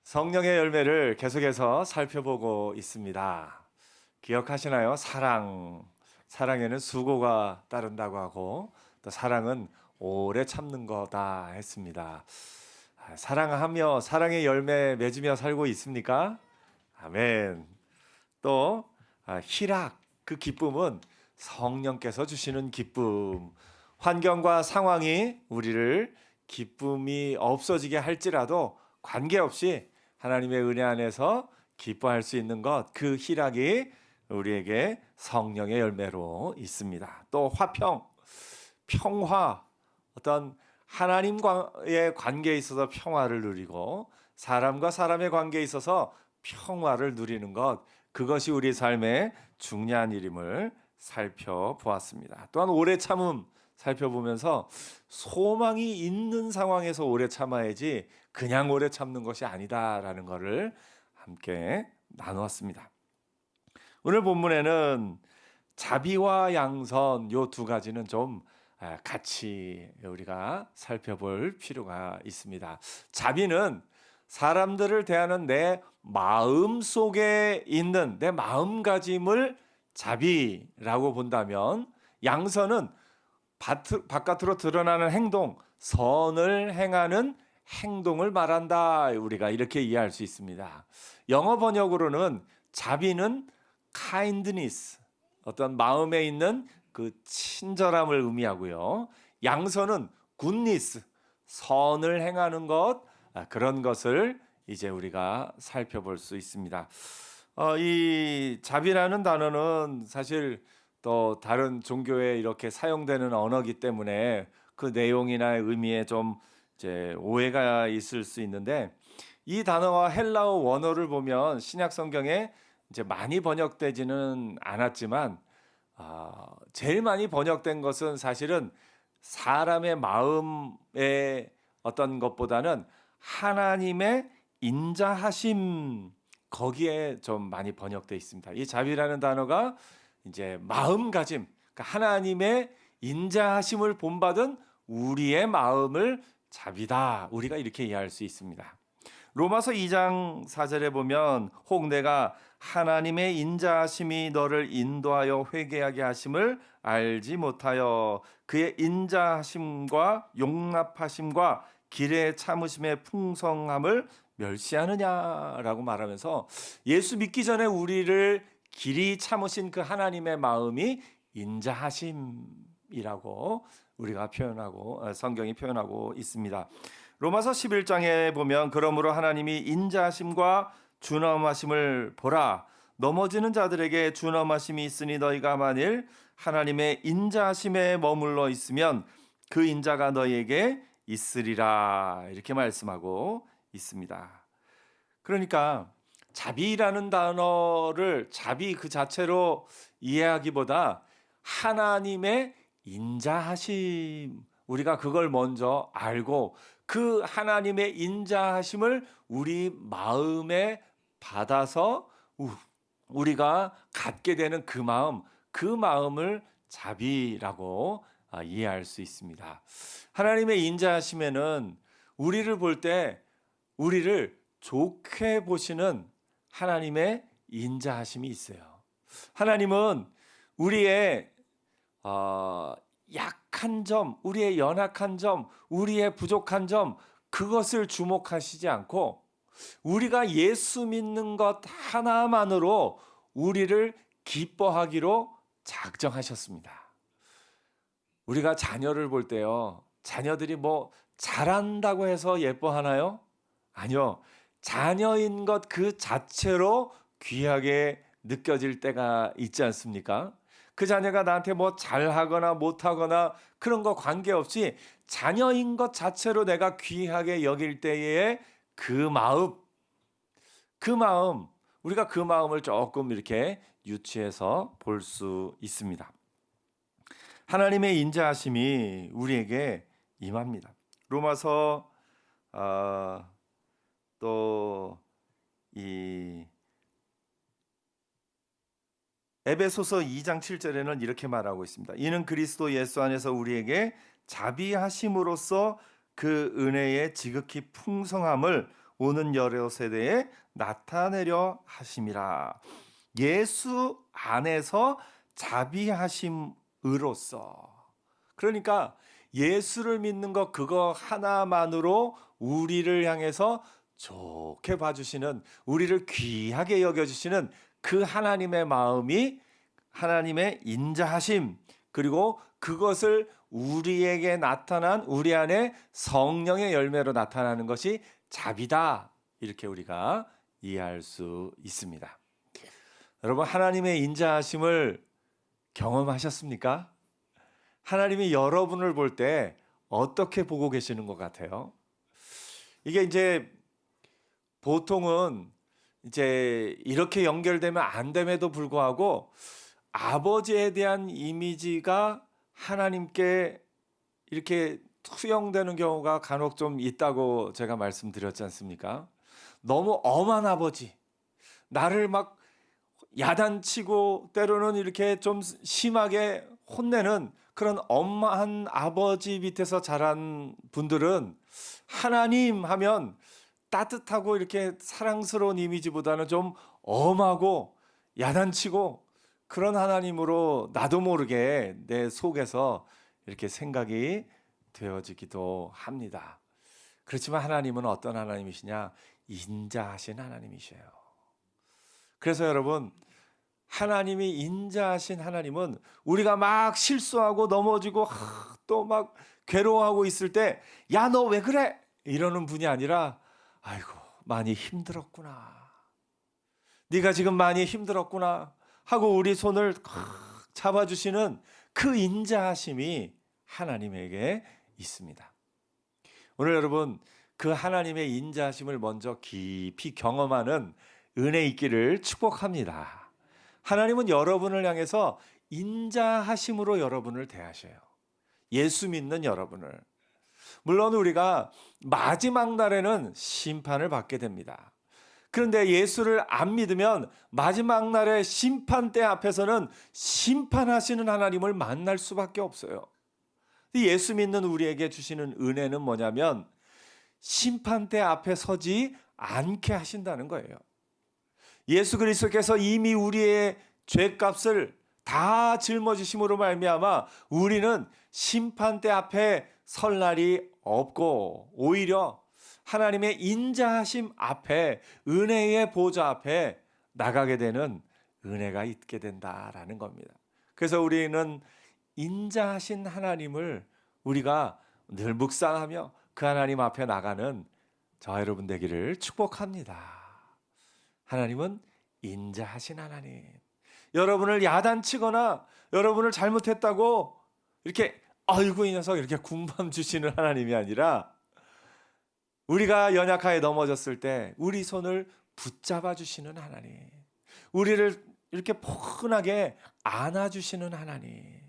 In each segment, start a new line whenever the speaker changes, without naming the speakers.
성령의 열매를 계속해서 살펴보고 있습니다. 기억하시나요? 사랑에는 수고가 따른다고 하고 또 사랑은 오래 참는 거다 했습니다. 사랑하며 사랑의 열매 맺으며 살고 있습니까? 아멘. 또 희락, 그 기쁨은 성령께서 주시는 기쁨. 환경과 상황이 우리를 기쁨이 없어지게 할지라도 관계없이 하나님의 은혜 안에서 기뻐할 수 있는 것, 그 희락이 우리에게 성령의 열매로 있습니다. 또 평화, 어떤 하나님과의 관계에 있어서 평화를 누리고 사람과 사람의 관계에 있어서 평화를 누리는 것, 그것이 우리 삶의 중요한 일임을 살펴보았습니다. 또한 오래 참음 살펴보면서 소망이 있는 상황에서 오래 참아야지 그냥 오래 참는 것이 아니다라는 것을 함께 나누었습니다. 오늘 본문에는 자비와 양선 요 두 가지는 좀 같이 우리가 살펴볼 필요가 있습니다. 자비는 사람들을 대하는 내 마음 속에 있는 내 마음가짐을 자비라고 본다면, 양선은 바깥으로 드러나는 행동, 선을 행하는 행동을 말한다. 우리가 이렇게 이해할 수 있습니다. 영어 번역으로는 자비는 kindness, 어떤 마음에 있는 그 친절함을 의미하고요. 양선은 goodness, 선을 행하는 것, 그런 것을 이제 우리가 살펴볼 수 있습니다. 이 자비라는 단어는 사실 또 다른 종교에 이렇게 사용되는 언어이기 때문에 그 내용이나 의미에 좀 이제 오해가 있을 수 있는데, 이 단어와 헬라어 원어를 보면 신약 성경에 이제 많이 번역되지는 않았지만 제일 많이 번역된 것은 사실은 사람의 마음의 어떤 것보다는 하나님의 인자하심, 거기에 좀 많이 번역되어 있습니다. 이 자비라는 단어가 이제 마음가짐, 그러니까 하나님의 인자하심을 본받은 우리의 마음을 자비다, 우리가 이렇게 이해할 수 있습니다. 로마서 2장 4절에 보면 혹 내가 하나님의 인자하심이 너를 인도하여 회개하게 하심을 알지 못하여 그의 인자하심과 용납하심과 길에 참으심의 풍성함을 멸시하느냐라고 말하면서, 예수 믿기 전에 우리를 길이 참으신 그 하나님의 마음이 인자하심이라고 우리가 표현하고 성경이 표현하고 있습니다. 로마서 11장에 보면 그러므로 하나님이 인자하심과 준엄하심을 보라, 넘어지는 자들에게 준엄하심이 있으니 너희가 만일 하나님의 인자하심에 머물러 있으면 그 인자가 너희에게 있으리라, 이렇게 말씀하고 있습니다. 그러니까 자비라는 단어를 자비 그 자체로 이해하기보다 하나님의 인자하심, 우리가 그걸 먼저 알고 그 하나님의 인자하심을 우리 마음에 받아서 우리가 갖게 되는 그 마음을 자비라고 이해할 수 있습니다. 하나님의 인자하심에는 우리를 볼 때 우리를 좋게 보시는 하나님의 인자하심이 있어요. 하나님은 우리의 약한 점, 우리의 연약한 점, 우리의 부족한 점, 그것을 주목하시지 않고 우리가 예수 믿는 것 하나만으로 우리를 기뻐하기로 작정하셨습니다. 우리가 자녀를 볼 때요, 자녀들이 뭐 잘한다고 해서 예뻐하나요? 아니요. 자녀인 것 그 자체로 귀하게 느껴질 때가 있지 않습니까? 그 자녀가 나한테 뭐 잘하거나 못하거나 그런 거 관계없이 자녀인 것 자체로 내가 귀하게 여길 때에 그 마음, 우리가 그 마음을 조금 이렇게 유추해서 볼 수 있습니다. 하나님의 인자하심이 우리에게 임합니다. 로마서 또 이 에베소서 2장 7절에는 이렇게 말하고 있습니다. 이는 그리스도 예수 안에서 우리에게 자비하심으로써 그 은혜의 지극히 풍성함을 오는 여러 세대에 나타내려 하심이라. 예수 안에서 자비하심으로써. 그러니까 예수를 믿는 것 그거 하나만으로 우리를 향해서 좋게 봐주시는, 우리를 귀하게 여겨주시는 그 하나님의 마음이, 하나님의 인자하심, 그리고 그것을 우리에게 나타난 우리 안에 성령의 열매로 나타나는 것이 자비다, 이렇게 우리가 이해할 수 있습니다. 여러분, 하나님의 인자하심을 경험하셨습니까? 하나님이 여러분을 볼 때 어떻게 보고 계시는 것 같아요? 이게 이제 보통은 이제 이렇게 연결되면 안 됨에도 불구하고 아버지에 대한 이미지가 하나님께 이렇게 투영되는 경우가 간혹 좀 있다고 제가 말씀드렸지 않습니까? 너무 엄한 아버지, 나를 막 야단치고 때로는 이렇게 좀 심하게 혼내는 그런 엄한 아버지 밑에서 자란 분들은 하나님 하면 따뜻하고 이렇게 사랑스러운 이미지보다는 좀 엄하고 야단치고 그런 하나님으로 나도 모르게 내 속에서 이렇게 생각이 되어지기도 합니다. 그렇지만 하나님은 어떤 하나님이시냐? 인자하신 하나님이셔요. 그래서 여러분, 하나님이 인자하신 하나님은 우리가 막 실수하고 넘어지고 또 막 괴로워하고 있을 때 야, 너 왜 그래? 이러는 분이 아니라 아이고, 많이 힘들었구나. 네가 지금 많이 힘들었구나 하고 우리 손을 잡아주시는 그 인자하심이 하나님에게 있습니다. 오늘 여러분, 그 하나님의 인자하심을 먼저 깊이 경험하는 은혜 있기를 축복합니다. 하나님은 여러분을 향해서 인자하심으로 여러분을 대하셔요. 예수 믿는 여러분을. 물론 우리가 마지막 날에는 심판을 받게 됩니다. 그런데 예수를 안 믿으면 마지막 날의 심판대 앞에서는 심판하시는 하나님을 만날 수밖에 없어요. 예수 믿는 우리에게 주시는 은혜는 뭐냐면 심판대 앞에 서지 않게 하신다는 거예요. 예수 그리스도께서 이미 우리의 죄값을 다 짊어지심으로 말미암아 우리는 심판대 앞에 설 날이 없고 오히려 하나님의 인자하심 앞에, 은혜의 보좌 앞에 나가게 되는 은혜가 있게 된다라는 겁니다. 그래서 우리는 인자하신 하나님을 우리가 늘 묵상하며 그 하나님 앞에 나가는 저와 여러분 되기를 축복합니다. 하나님은 인자하신 하나님. 여러분을 야단치거나 여러분을 잘못했다고 이렇게 아이고 이 녀석 이렇게 군밤 주시는 하나님이 아니라 우리가 연약하게 넘어졌을 때 우리 손을 붙잡아 주시는 하나님, 우리를 이렇게 포근하게 안아주시는 하나님,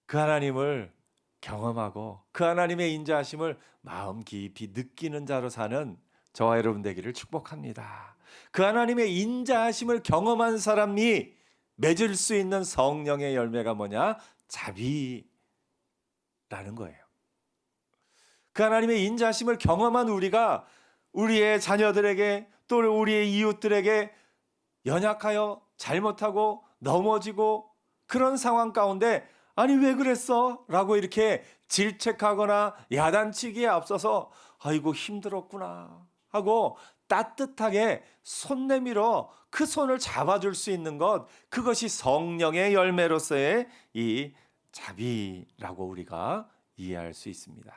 그 하나님을 경험하고 그 하나님의 인자하심을 마음 깊이 느끼는 자로 사는 저와 여러분 되기를 축복합니다. 그 하나님의 인자하심을 경험한 사람이 맺을 수 있는 성령의 열매가 뭐냐? 자비라는 거예요. 그 하나님의 인자하심을 경험한 우리가 우리의 자녀들에게 또 우리의 이웃들에게 연약하여 잘못하고 넘어지고 그런 상황 가운데 아니 왜 그랬어? 라고 이렇게 질책하거나 야단치기에 앞서서 아이고 힘들었구나 하고 따뜻하게 손 내밀어 그 손을 잡아줄 수 있는 것, 그것이 성령의 열매로서의 이 자비라고 우리가 이해할 수 있습니다.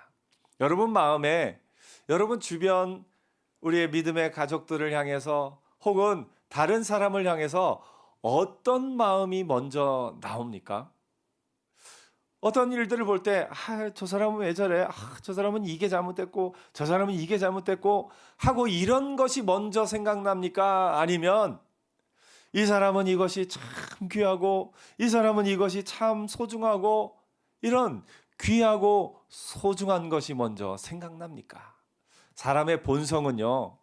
여러분 마음에, 여러분 주변 우리의 믿음의 가족들을 향해서 혹은 다른 사람을 향해서 어떤 마음이 먼저 나옵니까? 어떤 일들을 볼 때 저 사람은 왜 저래? 저 사람은 이게 잘못됐고 저 사람은 이게 잘못됐고 하고 이런 것이 먼저 생각납니까? 아니면 이 사람은 이것이 참 귀하고 이 사람은 이것이 참 소중하고 이런 귀하고 소중한 것이 먼저 생각납니까? 사람의 본성은요,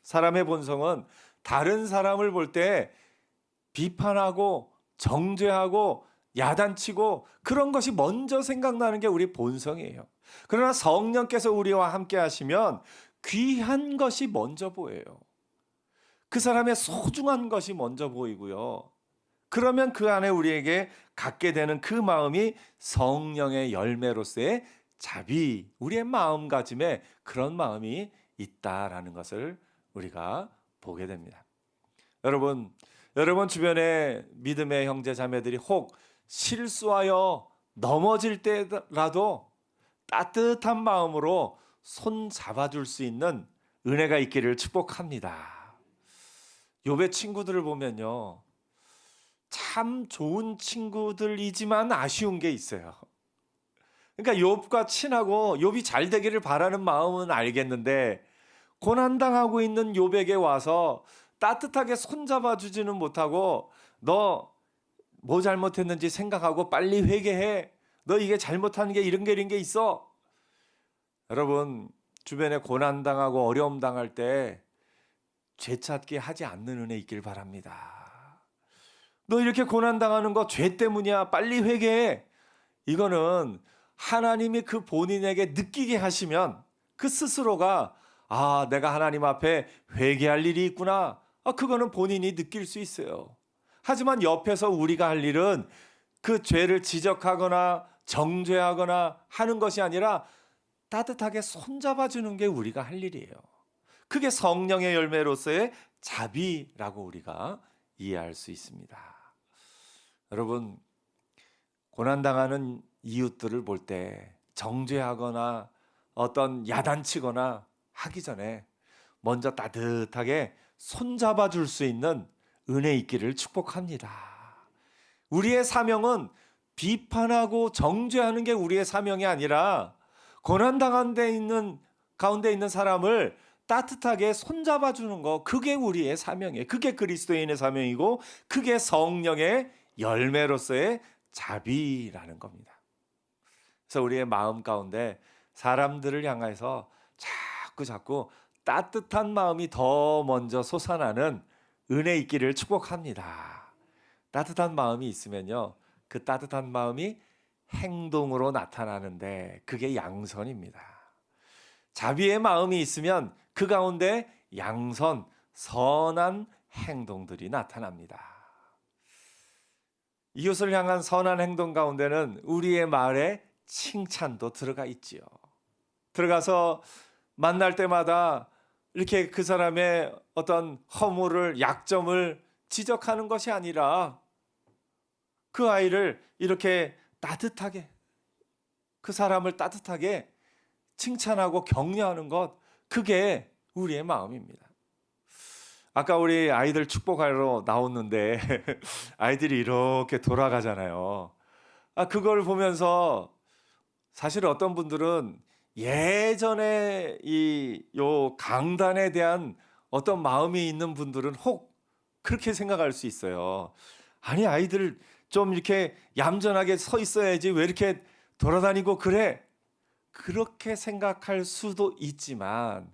사람의 본성은 다른 사람을 볼 때 비판하고 정죄하고 야단치고 그런 것이 먼저 생각나는 게 우리 본성이에요. 그러나 성령께서 우리와 함께 하시면 귀한 것이 먼저 보여요. 그 사람의 소중한 것이 먼저 보이고요. 그러면 그 안에 우리에게 갖게 되는 그 마음이 성령의 열매로서의 자비, 우리의 마음가짐에 그런 마음이 있다라는 것을 우리가 보게 됩니다. 여러분 주변에 믿음의 형제 자매들이 혹 실수하여 넘어질 때라도 따뜻한 마음으로 손 잡아줄 수 있는 은혜가 있기를 축복합니다. 욥의 친구들을 보면요, 참 좋은 친구들이지만 아쉬운 게 있어요. 그러니까 욥과 친하고 욥이 잘 되기를 바라는 마음은 알겠는데 고난당하고 있는 욥에게 와서 따뜻하게 손잡아 주지는 못하고 너 뭐 잘못했는지 생각하고 빨리 회개해. 너 이게 잘못한 게 이런 게 있어. 여러분, 주변에 고난당하고 어려움 당할 때 죄찾기 하지 않는 은혜 있길 바랍니다. 너 이렇게 고난당하는 거 죄 때문이야. 빨리 회개해. 이거는 하나님이 그 본인에게 느끼게 하시면 그 스스로가 내가 하나님 앞에 회개할 일이 있구나. 그거는 본인이 느낄 수 있어요. 하지만 옆에서 우리가 할 일은 그 죄를 지적하거나 정죄하거나 하는 것이 아니라 따뜻하게 손잡아주는 게 우리가 할 일이에요. 그게 성령의 열매로서의 자비라고 우리가 이해할 수 있습니다. 여러분, 고난당하는 이웃들을 볼 때 정죄하거나 어떤 야단치거나 하기 전에 먼저 따뜻하게 손잡아 줄 수 있는 은혜 있기를 축복합니다. 우리의 사명은 비판하고 정죄하는 게 우리의 사명이 아니라 고난당한 가운데 있는 사람을 따뜻하게 손잡아 주는 거, 그게 우리의 사명이에요. 그게 그리스도인의 사명이고 그게 성령의 열매로서의 자비라는 겁니다. 그래서 우리의 마음 가운데 사람들을 향해서 자꾸 따뜻한 마음이 더 먼저 솟아나는 은혜 있기를 축복합니다. 따뜻한 마음이 있으면요, 그 따뜻한 마음이 행동으로 나타나는데 그게 양선입니다. 자비의 마음이 있으면 그 가운데 양선, 선한 행동들이 나타납니다. 이웃을 향한 선한 행동 가운데는 우리의 말에 칭찬도 들어가 있지요. 들어가서 만날 때마다 이렇게 그 사람의 어떤 허물을, 약점을 지적하는 것이 아니라 그 아이를 이렇게 따뜻하게, 그 사람을 따뜻하게 칭찬하고 격려하는 것, 그게 우리의 마음입니다. 아까 우리 아이들 축복하러 나왔는데 아이들이 이렇게 돌아가잖아요. 그걸 보면서 사실 어떤 분들은 예전에 요 강단에 대한 어떤 마음이 있는 분들은 혹 그렇게 생각할 수 있어요. 아니, 아이들 좀 이렇게 얌전하게 서 있어야지 왜 이렇게 돌아다니고 그래? 그렇게 생각할 수도 있지만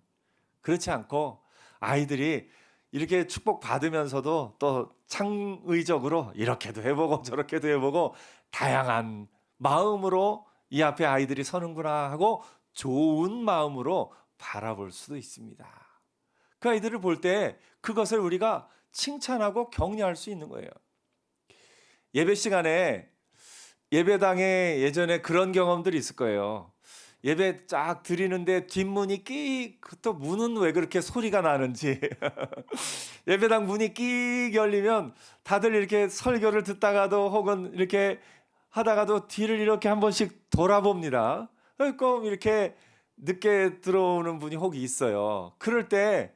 그렇지 않고 아이들이 이렇게 축복 받으면서도 또 창의적으로 이렇게도 해보고 저렇게도 해보고 다양한 마음으로 이 앞에 아이들이 서는구나 하고 좋은 마음으로 바라볼 수도 있습니다. 그 아이들을 볼 때 그것을 우리가 칭찬하고 격려할 수 있는 거예요. 예배 시간에 예배당에 예전에 그런 경험들이 있을 거예요. 예배 쫙 드리는데 뒷문이 또 문은 왜 그렇게 소리가 나는지 예배당 문이 열리면 다들 이렇게 설교를 듣다가도 혹은 이렇게 하다가도 뒤를 이렇게 한 번씩 돌아봅니다. 꼭 이렇게 늦게 들어오는 분이 혹 있어요. 그럴 때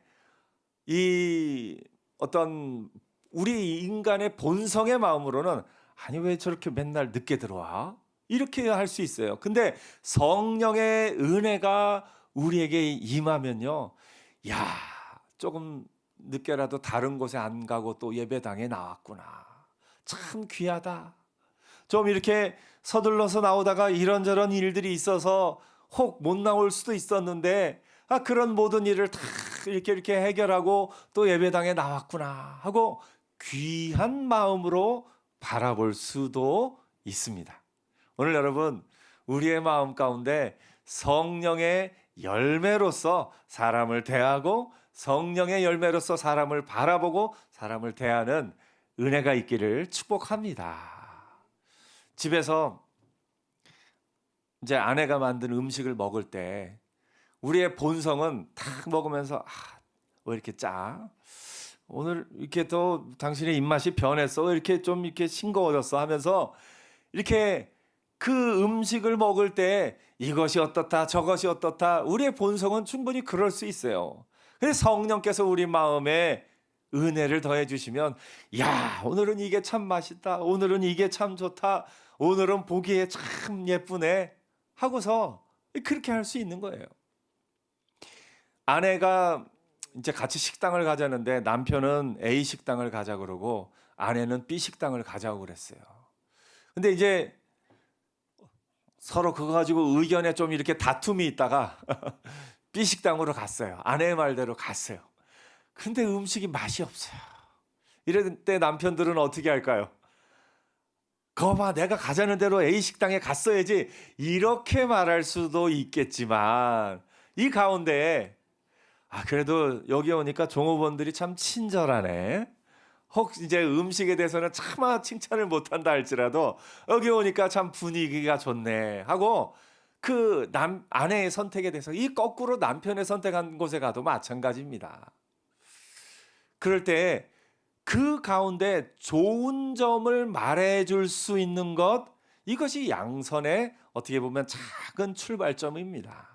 이 어떤 우리 인간의 본성의 마음으로는 아니 왜 저렇게 맨날 늦게 들어와? 이렇게 할 수 있어요. 근데 성령의 은혜가 우리에게 임하면요, 야, 조금 늦게라도 다른 곳에 안 가고 또 예배당에 나왔구나. 참 귀하다. 좀 이렇게 서둘러서 나오다가 이런저런 일들이 있어서 혹 못 나올 수도 있었는데 그런 모든 일을 다 이렇게 해결하고 또 예배당에 나왔구나 하고 귀한 마음으로 바라볼 수도 있습니다. 오늘 여러분, 우리의 마음 가운데 성령의 열매로서 사람을 대하고 성령의 열매로서 사람을 바라보고 사람을 대하는 은혜가 있기를 축복합니다. 집에서 이제 아내가 만든 음식을 먹을 때 우리의 본성은 탁 먹으면서 왜 이렇게 짜? 오늘 이렇게 또 당신의 입맛이 변했어. 왜 이렇게 좀 이렇게 싱거워졌어 하면서 이렇게 그 음식을 먹을 때 이것이 어떻다 저것이 어떻다 우리의 본성은 충분히 그럴 수 있어요. 근데 성령께서 우리 마음에 은혜를 더해 주시면 야 오늘은 이게 참 맛있다 오늘은 이게 참 좋다 오늘은 보기에 참 예쁘네 하고서 그렇게 할 수 있는 거예요. 아내가 이제 같이 식당을 가자는데 남편은 A 식당을 가자 그러고 아내는 B 식당을 가자고 그랬어요. 근데 이제 서로 그거 가지고 의견에 좀 이렇게 다툼이 있다가 B 식당으로 갔어요. 아내의 말대로 갔어요. 근데 음식이 맛이 없어요. 이럴 때 남편들은 어떻게 할까요? 거봐 내가 가자는 대로 A 식당에 갔어야지 이렇게 말할 수도 있겠지만 이 가운데 그래도 여기 오니까 종업원들이 참 친절하네. 혹 이제 음식에 대해서는 차마 칭찬을 못한다 할지라도 여기 오니까 참 분위기가 좋네 하고 그 아내의 선택에 대해서 이 거꾸로 남편의 선택한 곳에 가도 마찬가지입니다. 그럴 때 그 가운데 좋은 점을 말해줄 수 있는 것 이것이 양선의 어떻게 보면 작은 출발점입니다.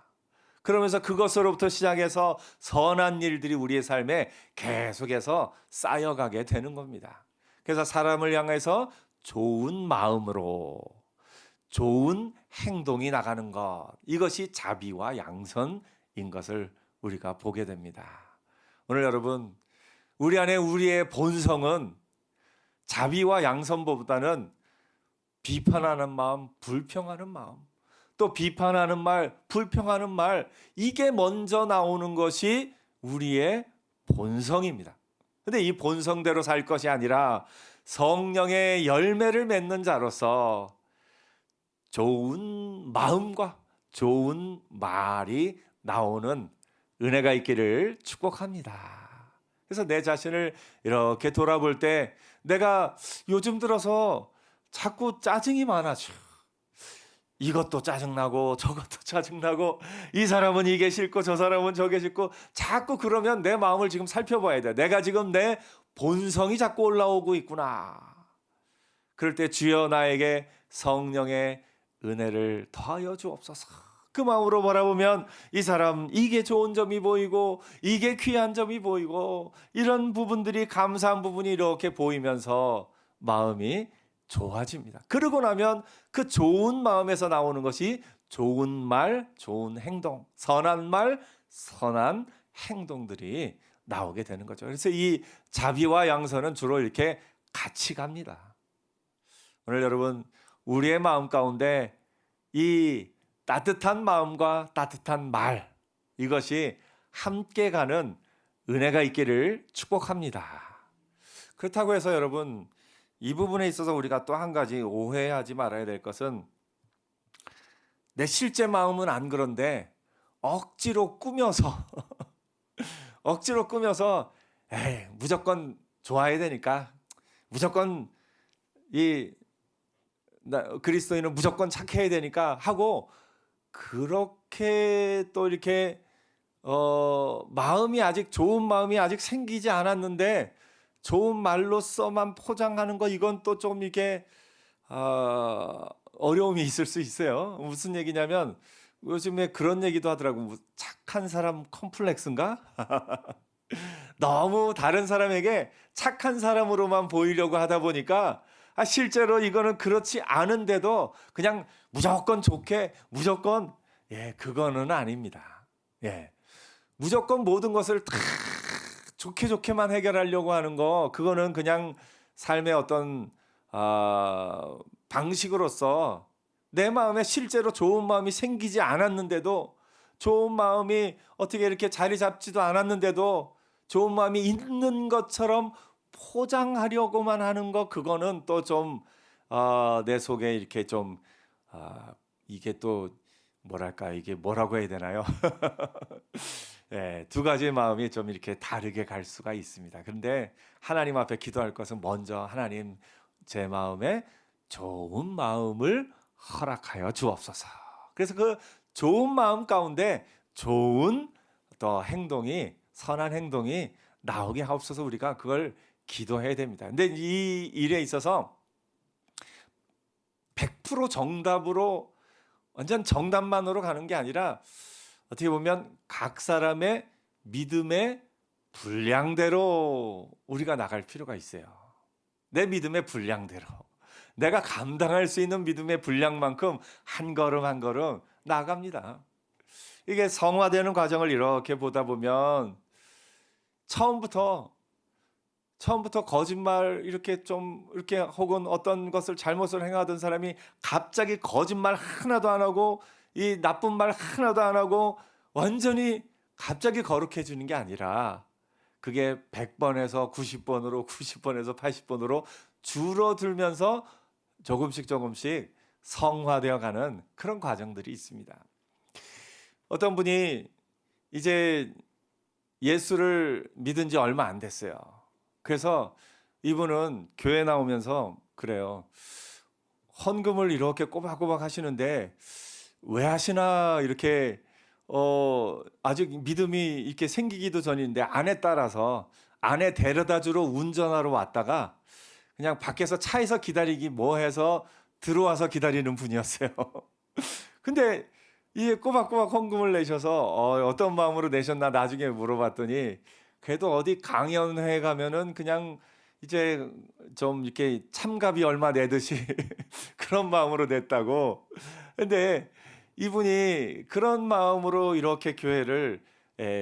그러면서 그것으로부터 시작해서 선한 일들이 우리의 삶에 계속해서 쌓여가게 되는 겁니다. 그래서 사람을 향해서 좋은 마음으로 좋은 행동이 나가는 것 이것이 자비와 양선인 것을 우리가 보게 됩니다. 오늘 여러분 우리 안에 우리의 본성은 자비와 양선보다는 비판하는 마음, 불평하는 마음 또 비판하는 말, 불평하는 말 이게 먼저 나오는 것이 우리의 본성입니다. 근데 이 본성대로 살 것이 아니라 성령의 열매를 맺는 자로서 좋은 마음과 좋은 말이 나오는 은혜가 있기를 축복합니다. 그래서 내 자신을 이렇게 돌아볼 때 내가 요즘 들어서 자꾸 짜증이 많아져. 이것도 짜증나고 저것도 짜증나고 이 사람은 이게 싫고 저 사람은 저게 싫고 자꾸 그러면 내 마음을 지금 살펴봐야 돼. 내가 지금 내 본성이 자꾸 올라오고 있구나. 그럴 때 주여 나에게 성령의 은혜를 더하여 주옵소서. 그 마음으로 바라보면 이 사람 이게 좋은 점이 보이고 이게 귀한 점이 보이고 이런 부분들이 감사한 부분이 이렇게 보이면서 마음이 좋아집니다. 그러고 나면 그 좋은 마음에서 나오는 것이 좋은 말, 좋은 행동, 선한 말, 선한 행동들이 나오게 되는 거죠. 그래서 이 자비와 양선은 주로 이렇게 같이 갑니다. 오늘 여러분 우리의 마음 가운데 이 따뜻한 마음과 따뜻한 말 이것이 함께 가는 은혜가 있기를 축복합니다. 그렇다고 해서 여러분 이 부분에 있어서 우리가 또 한 가지 오해하지 말아야 될 것은 내 실제 마음은 안 그런데 억지로 꾸며서 억지로 꾸며서 무조건 좋아야 되니까 무조건 그리스도인은 무조건 착해야 되니까 하고 그렇게 또 이렇게 마음이 아직 좋은 마음이 아직 생기지 않았는데 좋은 말로서만 포장하는 거 이건 또 좀 이렇게 어려움이 있을 수 있어요. 무슨 얘기냐면 요즘에 그런 얘기도 하더라고. 착한 사람 컴플렉스인가? 너무 다른 사람에게 착한 사람으로만 보이려고 하다 보니까 실제로 이거는 그렇지 않은데도 그냥 무조건 좋게 무조건 그거는 아닙니다. 무조건 모든 것을 다 좋게만 해결하려고 하는 거 그거는 그냥 삶의 어떤 방식으로서 내 마음에 실제로 좋은 마음이 생기지 않았는데도 좋은 마음이 어떻게 이렇게 자리 잡지도 않았는데도 좋은 마음이 있는 것처럼 포장하려고만 하는 거 그거는 또 좀 내 속에 이렇게 좀 이게 또 뭐랄까 이게 뭐라고 해야 되나요? 예, 두 가지의 마음이 좀 이렇게 다르게 갈 수가 있습니다. 그런데 하나님 앞에 기도할 것은 먼저 하나님 제 마음에 좋은 마음을 허락하여 주옵소서. 그래서 그 좋은 마음 가운데 좋은 또 행동이 선한 행동이 나오게 하옵소서 우리가 그걸 기도해야 됩니다. 근데 이 일에 있어서 100% 정답으로 완전 정답만으로 가는 게 아니라 어떻게 보면 각 사람의 믿음의 분량대로 우리가 나갈 필요가 있어요. 내 믿음의 분량대로. 내가 감당할 수 있는 믿음의 분량만큼 한 걸음 한 걸음 나아갑니다. 이게 성화되는 과정을 이렇게 보다 보면 처음부터 거짓말 이렇게 좀 이렇게 혹은 어떤 것을 잘못을 행하던 사람이 갑자기 거짓말 하나도 안 하고 이 나쁜 말 하나도 안 하고 완전히 갑자기 거룩해지는 게 아니라 그게 100번에서 90번으로 90번에서 80번으로 줄어들면서 조금씩 성화되어 가는 그런 과정들이 있습니다. 어떤 분이 이제 예수를 믿은 지 얼마 안 됐어요. 그래서 이분은 교회 나오면서 그래요. 헌금을 이렇게 꼬박꼬박 하시는데 왜 하시나 이렇게 아직 믿음이 이렇게 생기기도 전인데 아내 따라서 아내 데려다 주러 운전하러 왔다가 그냥 밖에서 차에서 기다리기 뭐 해서 들어와서 기다리는 분이었어요. 근데 이 꼬박꼬박 헌금을 내셔서 어떤 마음으로 내셨나 나중에 물어봤더니 그래도 어디 강연회 가면은 그냥 이제 좀 이렇게 참가비 얼마 내듯이 그런 마음으로 냈다고. 근데 이분이 그런 마음으로 이렇게 교회를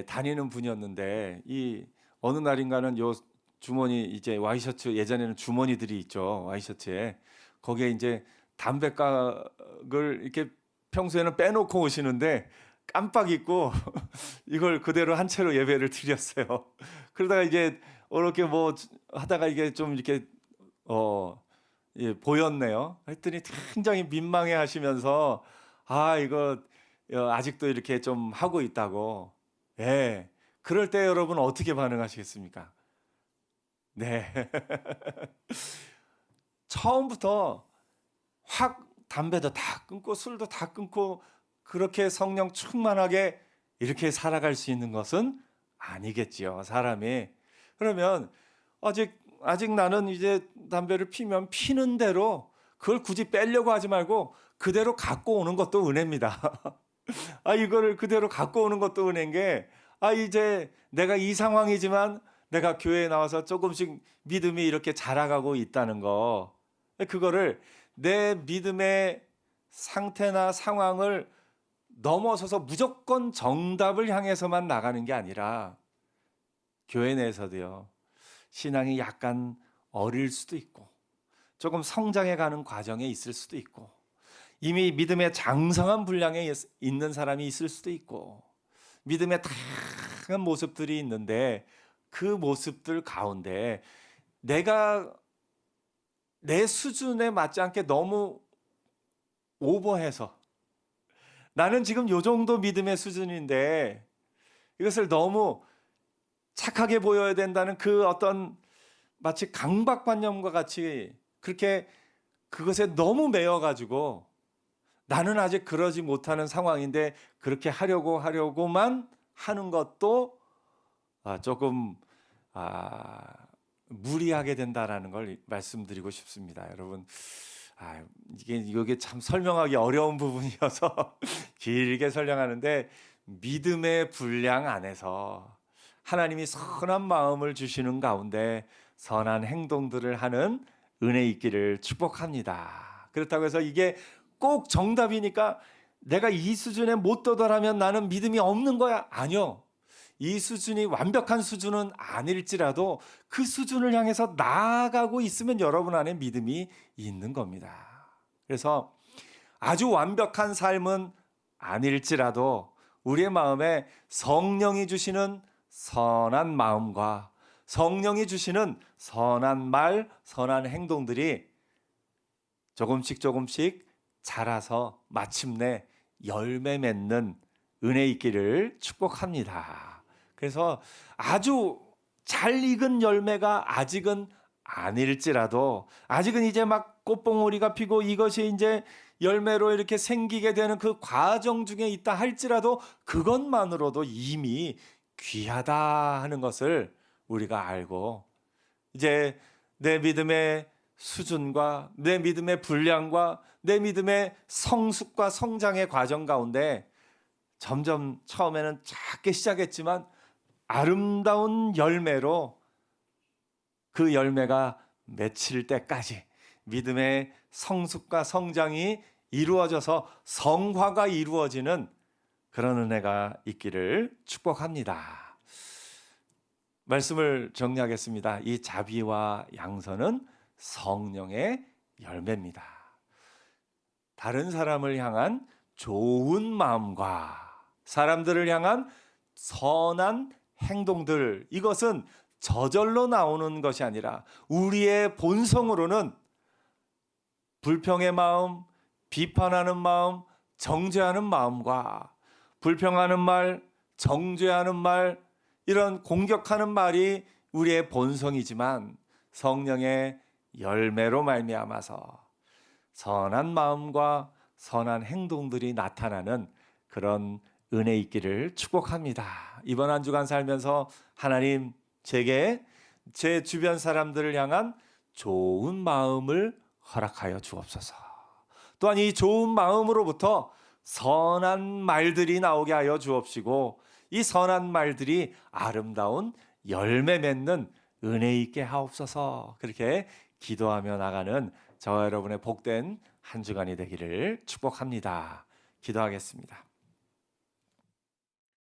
다니는 분이었는데 이 어느 날인가는 요 주머니 이제 와이셔츠 예전에는 주머니들이 있죠. 와이셔츠에 거기에 이제 담배각을 이렇게 평소에는 빼놓고 오시는데 깜빡 잊고 이걸 그대로 한 채로 예배를 드렸어요. 그러다가 이게 이렇게 뭐 하다가 이게 좀 이렇게 예, 보였네요. 했더니 굉장히 민망해 하시면서 이거 아직도 이렇게 좀 하고 있다고. 예. 그럴 때 여러분 어떻게 반응하시겠습니까? 네. 처음부터 확 담배도 다 끊고 술도 다 끊고 그렇게 성령 충만하게 이렇게 살아갈 수 있는 것은 아니겠지요, 사람이. 그러면 아직 나는 이제 담배를 피면 피는 대로 그걸 굳이 빼려고 하지 말고 그대로 갖고 오는 것도 은혜입니다. 이거를 그대로 갖고 오는 것도 은혜인 게 이제 내가 이 상황이지만 내가 교회에 나와서 조금씩 믿음이 이렇게 자라가고 있다는 거. 그거를 내 믿음의 상태나 상황을 넘어서서 무조건 정답을 향해서만 나가는 게 아니라 교회 내에서도요. 신앙이 약간 어릴 수도 있고 조금 성장해 가는 과정에 있을 수도 있고 이미 믿음의 장성한 분량에 있는 사람이 있을 수도 있고 믿음의 다양한 모습들이 있는데 그 모습들 가운데 내가 내 수준에 맞지 않게 너무 오버해서 나는 지금 요 정도 믿음의 수준인데 이것을 너무 착하게 보여야 된다는 그 어떤 마치 강박관념과 같이 그렇게 그것에 너무 매여가지고 나는 아직 그러지 못하는 상황인데 그렇게 하려고만 하는 것도 조금 무리하게 된다라는 걸 말씀드리고 싶습니다. 여러분, 이게 참 설명하기 어려운 부분이어서 길게 설명하는데 믿음의 분량 안에서 하나님이 선한 마음을 주시는 가운데 선한 행동들을 하는 은혜 있기를 축복합니다. 그렇다고 해서 이게 꼭 정답이니까 내가 이 수준에 못 도달하면 나는 믿음이 없는 거야. 아니요. 이 수준이 완벽한 수준은 아닐지라도 그 수준을 향해서 나아가고 있으면 여러분 안에 믿음이 있는 겁니다. 그래서 아주 완벽한 삶은 아닐지라도 우리의 마음에 성령이 주시는 선한 마음과 성령이 주시는 선한 말, 선한 행동들이 조금씩 자라서 마침내 열매 맺는 은혜 있기를 축복합니다. 그래서 아주 잘 익은 열매가 아직은 아닐지라도, 아직은 이제 막 꽃봉오리가 피고 이것이 이제 열매로 이렇게 생기게 되는 그 과정 중에 있다 할지라도 그것만으로도 이미 귀하다 하는 것을 우리가 알고, 이제 내 믿음의 수준과 내 믿음의 분량과 내 믿음의 성숙과 성장의 과정 가운데 점점 처음에는 작게 시작했지만 아름다운 열매로 그 열매가 맺힐 때까지 믿음의 성숙과 성장이 이루어져서 성화가 이루어지는 그런 은혜가 있기를 축복합니다. 말씀을 정리하겠습니다. 이 자비와 양선은 성령의 열매입니다. 다른 사람을 향한 좋은 마음과 사람들을 향한 선한 행동들, 이것은 저절로 나오는 것이 아니라 우리의 본성으로는 불평의 마음, 비판하는 마음, 정죄하는 마음과 불평하는 말, 정죄하는 말, 이런 공격하는 말이 우리의 본성이지만 성령의 열매로 말미암아서 선한 마음과 선한 행동들이 나타나는 그런 은혜 있기를 축복합니다. 이번 한 주간 살면서 하나님 제게 제 주변 사람들을 향한 좋은 마음을 허락하여 주옵소서. 또한 이 좋은 마음으로부터 선한 말들이 나오게 하여 주옵시고 이 선한 말들이 아름다운 열매 맺는 은혜 있게 하옵소서. 그렇게 기도하며 나가는 저와 여러분의 복된 한 주간이 되기를 축복합니다. 기도하겠습니다.